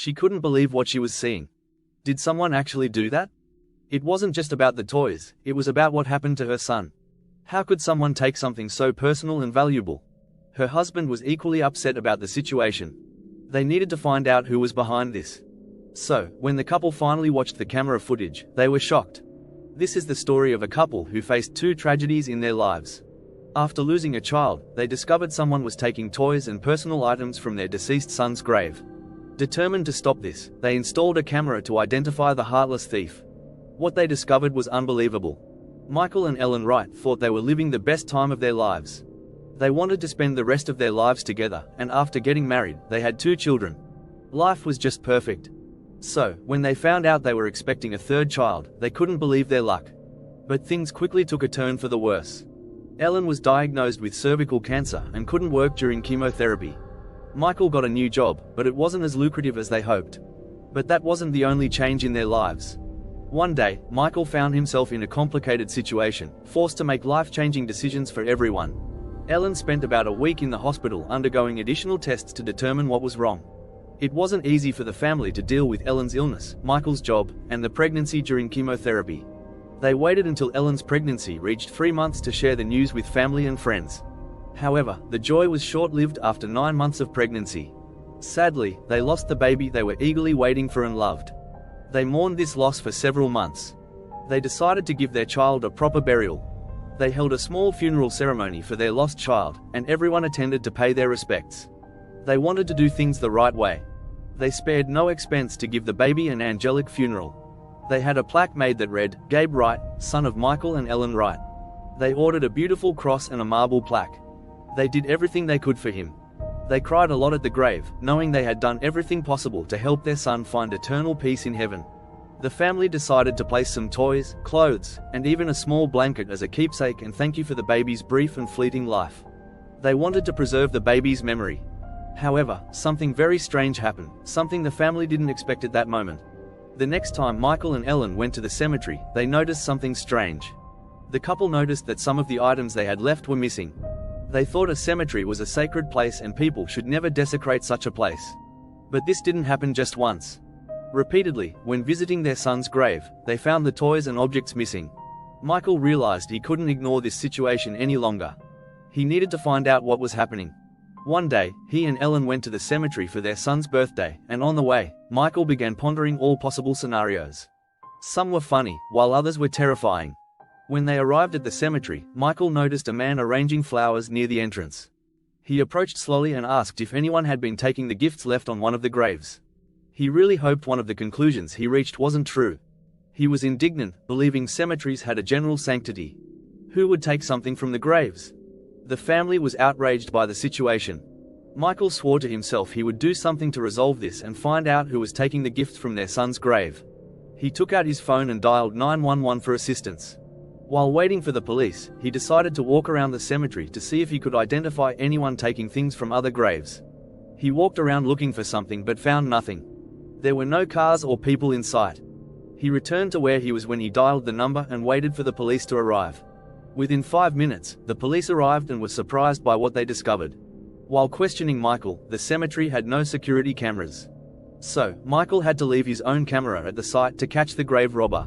She couldn't believe what she was seeing. Did someone actually do that? It wasn't just about the toys, it was about what happened to her son. How could someone take something so personal and valuable? Her husband was equally upset about the situation. They needed to find out who was behind this. So, when the couple finally watched the camera footage, they were shocked. This is the story of a couple who faced two tragedies in their lives. After losing a child, they discovered someone was taking toys and personal items from their deceased son's grave. Determined to stop this, they installed a camera to identify the heartless thief. What they discovered was unbelievable. Michael and Ellen Wright thought they were living the best time of their lives. They wanted to spend the rest of their lives together, and after getting married, they had 2 children. Life was just perfect. So, when they found out they were expecting a 3rd child, they couldn't believe their luck. But things quickly took a turn for the worse. Ellen was diagnosed with cervical cancer and couldn't work during chemotherapy. Michael got a new job, but it wasn't as lucrative as they hoped. But that wasn't the only change in their lives. One day, Michael found himself in a complicated situation, forced to make life-changing decisions for everyone. Ellen spent about a week in the hospital undergoing additional tests to determine what was wrong. It wasn't easy for the family to deal with Ellen's illness, Michael's job, and the pregnancy during chemotherapy. They waited until Ellen's pregnancy reached 3 months to share the news with family and friends. However, the joy was short-lived after 9 months of pregnancy. Sadly, they lost the baby they were eagerly waiting for and loved. They mourned this loss for several months. They decided to give their child a proper burial. They held a small funeral ceremony for their lost child, and everyone attended to pay their respects. They wanted to do things the right way. They spared no expense to give the baby an angelic funeral. They had a plaque made that read, "Gabe Wright, son of Michael and Ellen Wright." They ordered a beautiful cross and a marble plaque. They did everything they could for him. They cried a lot at the grave, knowing they had done everything possible to help their son find eternal peace in heaven. The family decided to place some toys, clothes, and even a small blanket as a keepsake and thank you for the baby's brief and fleeting life. They wanted to preserve the baby's memory. However, something very strange happened, something the family didn't expect at that moment. The next time Michael and Ellen went to the cemetery, they noticed something strange. The couple noticed that some of the items they had left were missing. They thought a cemetery was a sacred place and people should never desecrate such a place. But this didn't happen just once. Repeatedly, when visiting their son's grave, they found the toys and objects missing. Michael realized he couldn't ignore this situation any longer. He needed to find out what was happening. One day, he and Ellen went to the cemetery for their son's birthday, and on the way, Michael began pondering all possible scenarios. Some were funny, while others were terrifying. When they arrived at the cemetery, Michael noticed a man arranging flowers near the entrance. He approached slowly and asked if anyone had been taking the gifts left on one of the graves. He really hoped one of the conclusions he reached wasn't true. He was indignant, believing cemeteries had a general sanctity. Who would take something from the graves? The family was outraged by the situation. Michael swore to himself he would do something to resolve this and find out who was taking the gifts from their son's grave. He took out his phone and dialed 911 for assistance. While waiting for the police, he decided to walk around the cemetery to see if he could identify anyone taking things from other graves. He walked around looking for something but found nothing. There were no cars or people in sight. He returned to where he was when he dialed the number and waited for the police to arrive. Within 5 minutes, the police arrived and were surprised by what they discovered. While questioning Michael, the cemetery had no security cameras. So, Michael had to leave his own camera at the site to catch the grave robber.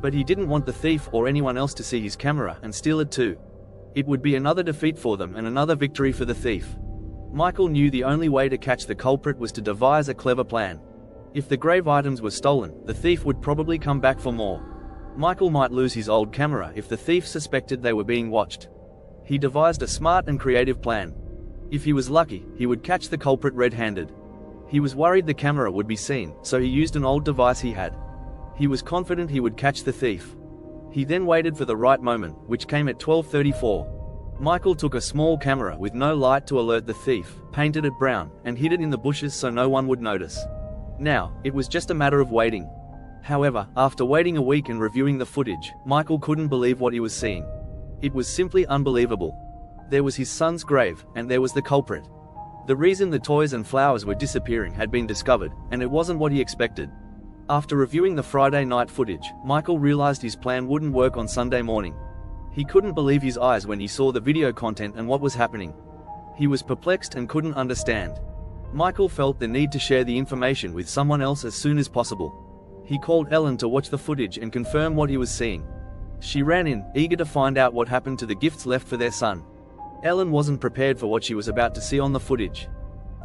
But he didn't want the thief or anyone else to see his camera and steal it too. It would be another defeat for them and another victory for the thief. Michael knew the only way to catch the culprit was to devise a clever plan. If the grave items were stolen, the thief would probably come back for more. Michael might lose his old camera if the thief suspected they were being watched. He devised a smart and creative plan. If he was lucky, he would catch the culprit red-handed. He was worried the camera would be seen, so he used an old device he had. He was confident he would catch the thief. He then waited for the right moment, which came at 12:34. Michael took a small camera with no light to alert the thief, painted it brown, and hid it in the bushes so no one would notice. Now, it was just a matter of waiting. However, after waiting a week and reviewing the footage, Michael couldn't believe what he was seeing. It was simply unbelievable. There was his son's grave, and there was the culprit. The reason the toys and flowers were disappearing had been discovered, and it wasn't what he expected. After reviewing the Friday night footage, Michael realized his plan wouldn't work on Sunday morning. He couldn't believe his eyes when he saw the video content and what was happening. He was perplexed and couldn't understand. Michael felt the need to share the information with someone else as soon as possible. He called Ellen to watch the footage and confirm what he was seeing. She ran in, eager to find out what happened to the gifts left for their son. Ellen wasn't prepared for what she was about to see on the footage.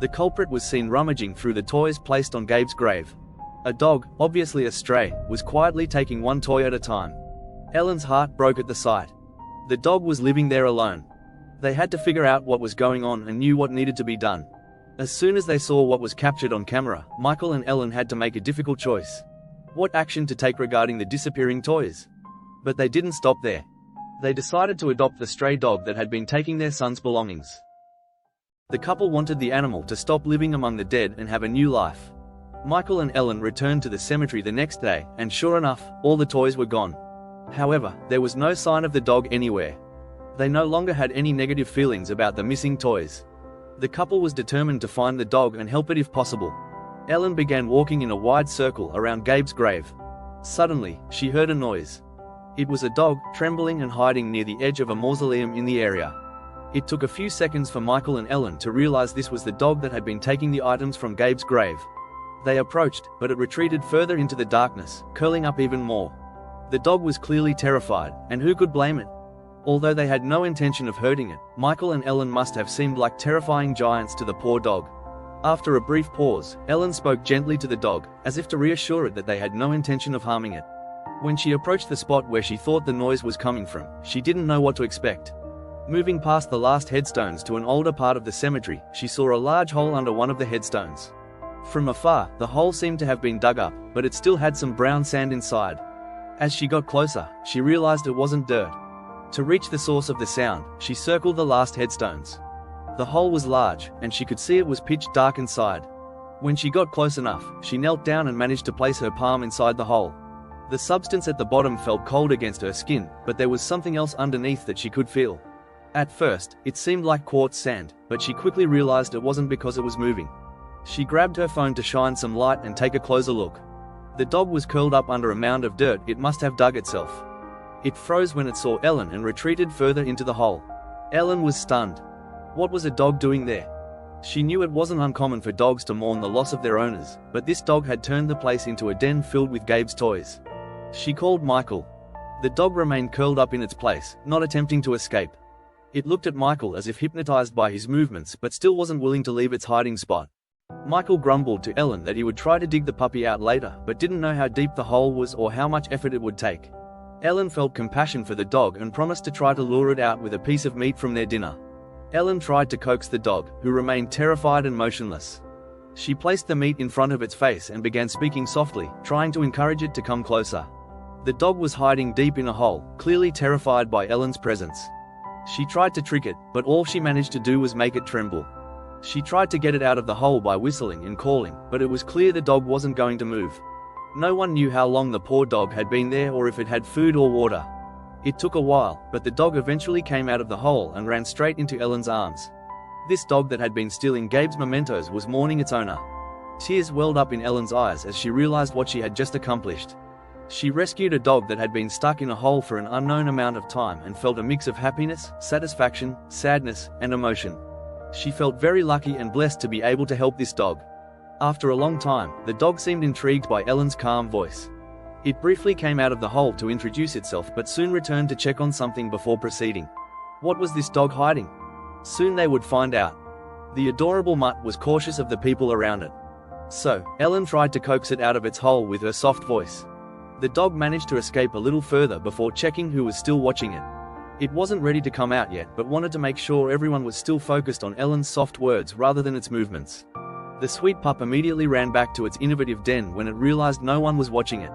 The culprit was seen rummaging through the toys placed on Gabe's grave. A dog, obviously a stray, was quietly taking one toy at a time. Ellen's heart broke at the sight. The dog was living there alone. They had to figure out what was going on and knew what needed to be done. As soon as they saw what was captured on camera, Michael and Ellen had to make a difficult choice. What action to take regarding the disappearing toys? But they didn't stop there. They decided to adopt the stray dog that had been taking their son's belongings. The couple wanted the animal to stop living among the dead and have a new life. Michael and Ellen returned to the cemetery the next day, and sure enough, all the toys were gone. However, there was no sign of the dog anywhere. They no longer had any negative feelings about the missing toys. The couple was determined to find the dog and help it if possible. Ellen began walking in a wide circle around Gabe's grave. Suddenly, she heard a noise. It was a dog, trembling and hiding near the edge of a mausoleum in the area. It took a few seconds for Michael and Ellen to realize this was the dog that had been taking the items from Gabe's grave. They approached, but it retreated further into the darkness, curling up even more. The dog was clearly terrified, and who could blame it? Although they had no intention of hurting it, Michael and Ellen must have seemed like terrifying giants to the poor dog. After a brief pause, Ellen spoke gently to the dog, as if to reassure it that they had no intention of harming it. When she approached the spot where she thought the noise was coming from, she didn't know what to expect. Moving past the last headstones to an older part of the cemetery, she saw a large hole under one of the headstones. From afar, the hole seemed to have been dug up, but it still had some brown sand inside. As she got closer, she realized it wasn't dirt. To reach the source of the sound, she circled the last headstones. The hole was large, and she could see it was pitch dark inside. When she got close enough, she knelt down and managed to place her palm inside the hole. The substance at the bottom felt cold against her skin, but there was something else underneath that she could feel. At first, it seemed like quartz sand, but she quickly realized it wasn't because it was moving. She grabbed her phone to shine some light and take a closer look. The dog was curled up under a mound of dirt it must have dug itself. It froze when it saw Ellen and retreated further into the hole. Ellen was stunned. What was a dog doing there? She knew it wasn't uncommon for dogs to mourn the loss of their owners, but this dog had turned the place into a den filled with Gabe's toys. She called Michael. The dog remained curled up in its place, not attempting to escape. It looked at Michael as if hypnotized by his movements but still wasn't willing to leave its hiding spot. Michael grumbled to Ellen that he would try to dig the puppy out later but didn't know how deep the hole was or how much effort it would take. Ellen felt compassion for the dog and promised to try to lure it out with a piece of meat from their dinner. Ellen tried to coax the dog, who remained terrified and motionless. She placed the meat in front of its face and began speaking softly, trying to encourage it to come closer. The dog was hiding deep in a hole, clearly terrified by Ellen's presence. She tried to trick it, but all she managed to do was make it tremble. She tried to get it out of the hole by whistling and calling, but it was clear the dog wasn't going to move. No one knew how long the poor dog had been there or if it had food or water. It took a while, but the dog eventually came out of the hole and ran straight into Ellen's arms. This dog that had been stealing Gabe's mementos was mourning its owner. Tears welled up in Ellen's eyes as she realized what she had just accomplished. She rescued a dog that had been stuck in a hole for an unknown amount of time and felt a mix of happiness, satisfaction, sadness, and emotion. She felt very lucky and blessed to be able to help this dog. After a long time, the dog seemed intrigued by Ellen's calm voice. It briefly came out of the hole to introduce itself but soon returned to check on something before proceeding. What was this dog hiding? Soon they would find out. The adorable mutt was cautious of the people around it. So, Ellen tried to coax it out of its hole with her soft voice. The dog managed to escape a little further before checking who was still watching it. It wasn't ready to come out yet but wanted to make sure everyone was still focused on Ellen's soft words rather than its movements. The sweet pup immediately ran back to its innovative den when it realized no one was watching it.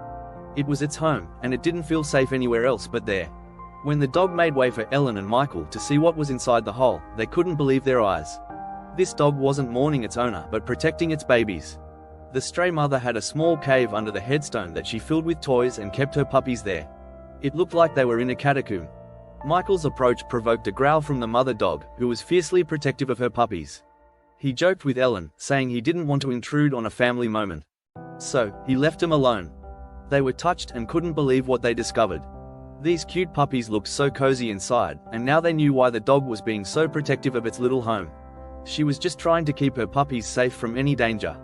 It was its home, and it didn't feel safe anywhere else but there. When the dog made way for Ellen and Michael to see what was inside the hole, they couldn't believe their eyes. This dog wasn't mourning its owner but protecting its babies. The stray mother had a small cave under the headstone that she filled with toys and kept her puppies there. It looked like they were in a catacomb. Michael's approach provoked a growl from the mother dog, who was fiercely protective of her puppies. He joked with Ellen, saying he didn't want to intrude on a family moment. So, he left them alone. They were touched and couldn't believe what they discovered. These cute puppies looked so cozy inside, and now they knew why the dog was being so protective of its little home. She was just trying to keep her puppies safe from any danger.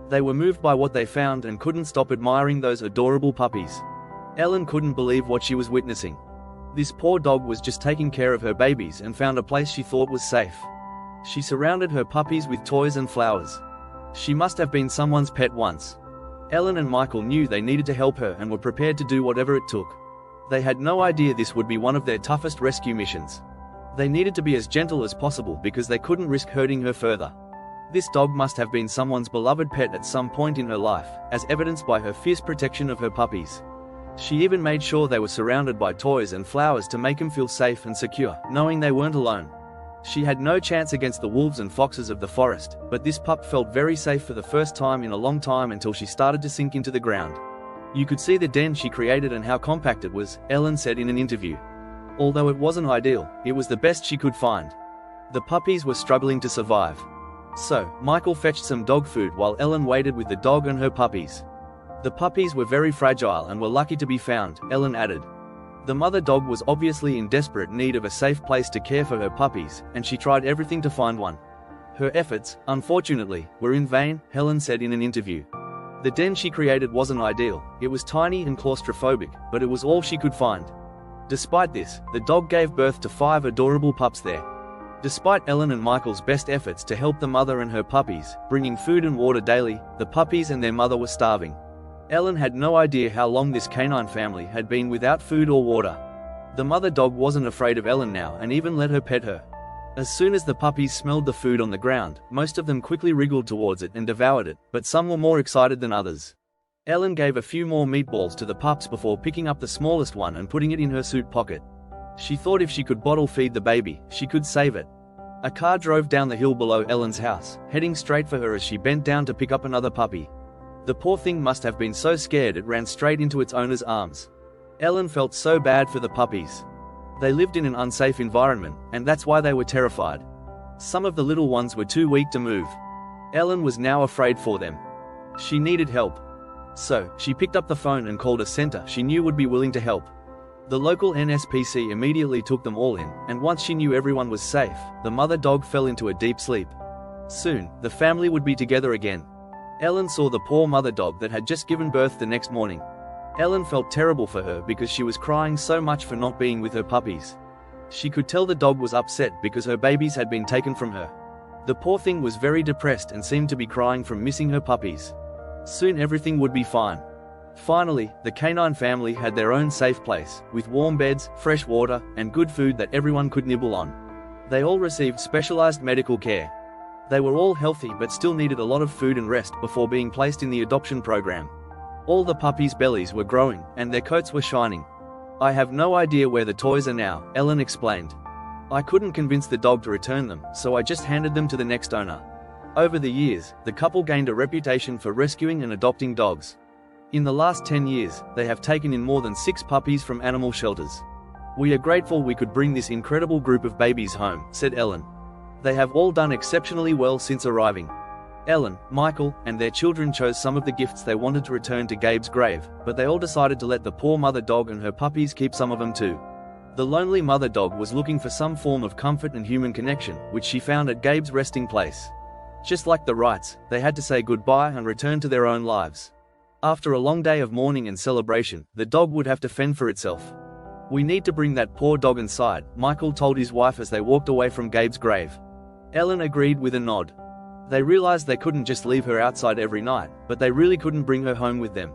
They were moved by what they found and couldn't stop admiring those adorable puppies. Ellen couldn't believe what she was witnessing. This poor dog was just taking care of her babies and found a place she thought was safe. She surrounded her puppies with toys and flowers. She must have been someone's pet once. Ellen and Michael knew they needed to help her and were prepared to do whatever it took. They had no idea this would be one of their toughest rescue missions. They needed to be as gentle as possible because they couldn't risk hurting her further. This dog must have been someone's beloved pet at some point in her life, as evidenced by her fierce protection of her puppies. She even made sure they were surrounded by toys and flowers to make them feel safe and secure, knowing they weren't alone. She had no chance against the wolves and foxes of the forest, but this pup felt very safe for the first time in a long time until she started to sink into the ground. You could see the den she created and how compact it was, Ellen said in an interview. Although it wasn't ideal, it was the best she could find. The puppies were struggling to survive. So, Michael fetched some dog food while Ellen waited with the dog and her puppies. The puppies were very fragile and were lucky to be found, Ellen added. The mother dog was obviously in desperate need of a safe place to care for her puppies, and she tried everything to find one. Her efforts, unfortunately, were in vain, Helen said in an interview. The den she created wasn't ideal, it was tiny and claustrophobic, but it was all she could find. Despite this, the dog gave birth to 5 adorable pups there. Despite Ellen and Michael's best efforts to help the mother and her puppies, bringing food and water daily, the puppies and their mother were starving. Ellen had no idea how long this canine family had been without food or water. The mother dog wasn't afraid of Ellen now and even let her pet her. As soon as the puppies smelled the food on the ground, most of them quickly wriggled towards it and devoured it, but some were more excited than others. Ellen gave a few more meatballs to the pups before picking up the smallest one and putting it in her suit pocket. She thought if she could bottle feed the baby, she could save it. A car drove down the hill below Ellen's house, heading straight for her as she bent down to pick up another puppy. The poor thing must have been so scared it ran straight into its owner's arms. Ellen felt so bad for the puppies. They lived in an unsafe environment, and that's why they were terrified. Some of the little ones were too weak to move. Ellen was now afraid for them. She needed help. So, she picked up the phone and called a center she knew would be willing to help. The local NSPC immediately took them all in, and once she knew everyone was safe, the mother dog fell into a deep sleep. Soon, the family would be together again. Ellen saw the poor mother dog that had just given birth the next morning. Ellen felt terrible for her because she was crying so much for not being with her puppies. She could tell the dog was upset because her babies had been taken from her. The poor thing was very depressed and seemed to be crying from missing her puppies. Soon everything would be fine. Finally, the canine family had their own safe place, with warm beds, fresh water, and good food that everyone could nibble on. They all received specialized medical care. They were all healthy but still needed a lot of food and rest before being placed in the adoption program. All the puppies' bellies were growing, and their coats were shining. I have no idea where the toys are now, Ellen explained. I couldn't convince the dog to return them, so I just handed them to the next owner. Over the years, the couple gained a reputation for rescuing and adopting dogs. In the last 10 years, they have taken in more than 6 puppies from animal shelters. We are grateful we could bring this incredible group of babies home, said Ellen. They have all done exceptionally well since arriving. Ellen, Michael, and their children chose some of the gifts they wanted to return to Gabe's grave, but they all decided to let the poor mother dog and her puppies keep some of them too. The lonely mother dog was looking for some form of comfort and human connection, which she found at Gabe's resting place. Just like the Wrights, they had to say goodbye and return to their own lives. After a long day of mourning and celebration, the dog would have to fend for itself. We need to bring that poor dog inside, Michael told his wife as they walked away from Gabe's grave. Ellen agreed with a nod. They realized they couldn't just leave her outside every night, but they really couldn't bring her home with them.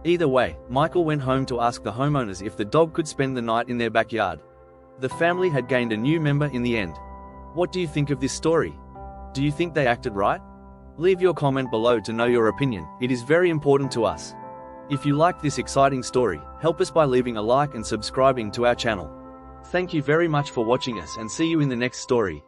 Either way, Michael went home to ask the homeowners if the dog could spend the night in their backyard. The family had gained a new member in the end. What do you think of this story? Do you think they acted right? Leave your comment below to know your opinion, it is very important to us. If you liked this exciting story, help us by leaving a like and subscribing to our channel. Thank you very much for watching us and see you in the next story.